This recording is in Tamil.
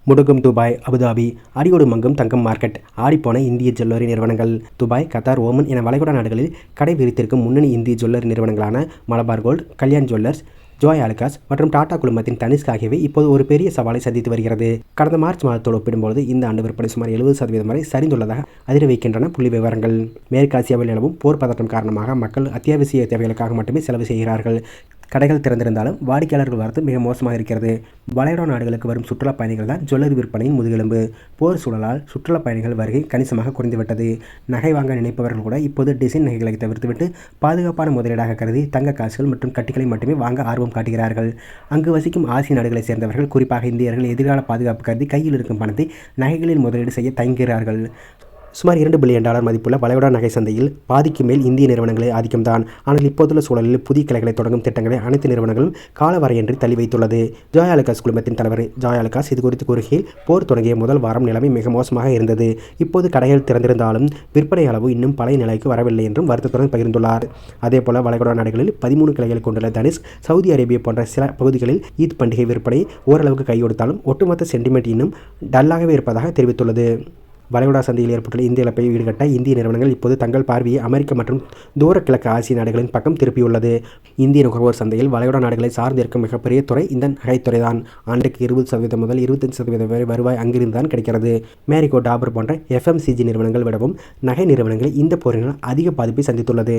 முடங்கும் துபாய், அபுதாபி, அடியோடு மங்கும் தங்கம் மார்க்கெட், ஆடிப்போன இந்திய ஜுவல்லரி நிறுவனங்கள். துபாய், கத்தார், ஓமன் என வளைகுடா நாடுகளில் கடை விரித்திருக்கும் முன்னணி இந்திய ஜுவல்லரி நிறுவனங்களான மலபார் கோல்ட், கல்யாண் ஜுவல்லர்ஸ், ஜோய் ஆலுகாஸ் மற்றும் டாடா குழுமத்தின் தனிஷ்க் ஆகியவை இப்போது ஒரு பெரிய சவாலை சந்தித்து வருகிறது. கடந்த மார்ச் மாதத்தோடு ஒப்பிடும்போது இந்த ஆண்டு விற்பனை சுமார் 70% வரை சரிந்துள்ளதாக அதிர வைக்கின்றன புள்ளி விவரங்கள். மேற்காசியாவில் நிலவும் போர் பதட்டம் காரணமாக மக்கள் அத்தியாவசிய தேவைகளுக்காக மட்டுமே செலவு செய்கிறார்கள். கடைகள் திறந்திருந்தாலும் வாடிக்கையாளர்கள் வரத்து மிக மோசமாக இருக்கிறது. வளைகுடா நாடுகளுக்கு வரும் சுற்றுலாப் பயணிகள் தான் ஜுவல்லரி விற்பனையின் முதுகெலும்பு. போர் சூழலால் சுற்றுலாப் பயணிகள் வருகை கணிசமாக குறைந்துவிட்டது. நகை வாங்க நினைப்பவர்கள் கூட இப்போது டிசைன் நகைகளை தவிர்த்துவிட்டு பாதுகாப்பான முதலீடாக கருதி தங்க காசுகள் மற்றும் கட்டிகளை மட்டுமே வாங்க ஆர்வம் காட்டுகிறார்கள். அங்கு வசிக்கும் ஆசிய நாடுகளைச் சேர்ந்தவர்கள், குறிப்பாக இந்தியர்கள், எதிர்கால பாதுகாப்பு கருதி கையில் இருக்கும் பணத்தை நகைகளில் முதலீடு செய்ய தயங்குகிறார்கள். சுமார் $2 பில்லியன் மதிப்புள்ள வளைகுடா நகை சந்தையில் பாதிக்கு மேல் இந்திய நிறுவனங்களே ஆதிக்கம்தான். ஆனால் இப்போதுள்ள சூழலில் புதிய கிளைகளை தொடங்கும் திட்டங்களை அனைத்து நிறுவனங்களும் காலவரையின்றி தள்ளி வைத்துள்ளது. ஜோய் ஆலுகாஸ் குழுமத்தின் தலைவர் ஜோய் ஆலுகாஸ் இதுகுறித்து கூறுகையில், போர் தொடங்கிய முதல் வாரம் நிலைமை மிக மோசமாக இருந்தது. இப்போது கடைகள் திறந்திருந்தாலும் விற்பனை அளவு இன்னும் பழைய நிலைக்கு வரவில்லை என்றும் வருத்தத்துடன் பகிர்ந்துள்ளார். அதேபோல வளைகுடா நாடுகளில் 13 கிளைகளை கொண்டுள்ள தனிஷ்க், சவுதி அரேபியா போன்ற சில பகுதிகளில் ஈத் பண்டிகை விற்பனை ஓரளவுக்கு கையொடுத்தாலும் ஒட்டுமொத்த சென்டிமெண்ட் இன்னும் டல்லாகவே இருப்பதாக தெரிவித்துள்ளது. வளைகுடா சந்தையில் ஏற்பட்டுள்ள இந்திய இழப்பை ஈடுகட்ட இந்திய நிறுவனங்கள் இப்போது தங்கள் பார்வையை அமெரிக்க மற்றும் தூர கிழக்கு ஆசிய நாடுகளின் பக்கம் திருப்பியுள்ளது. இந்திய நுகர்வோர் சந்தையில் வளைகுடா நாடுகளை சார்ந்து இருக்கும் மிகப்பெரிய துறை இந்த நகைத்துறைதான். ஆண்டுக்கு 20% முதல் 25% வரை வருவாய் அங்கிருந்து தான் கிடைக்கிறது. மேரிகோ, டாபர் போன்ற FMCG நிறுவனங்கள் விடவும் நகை நிறுவனங்கள் இந்த போரினால் அதிக பாதிப்பை சந்தித்துள்ளது.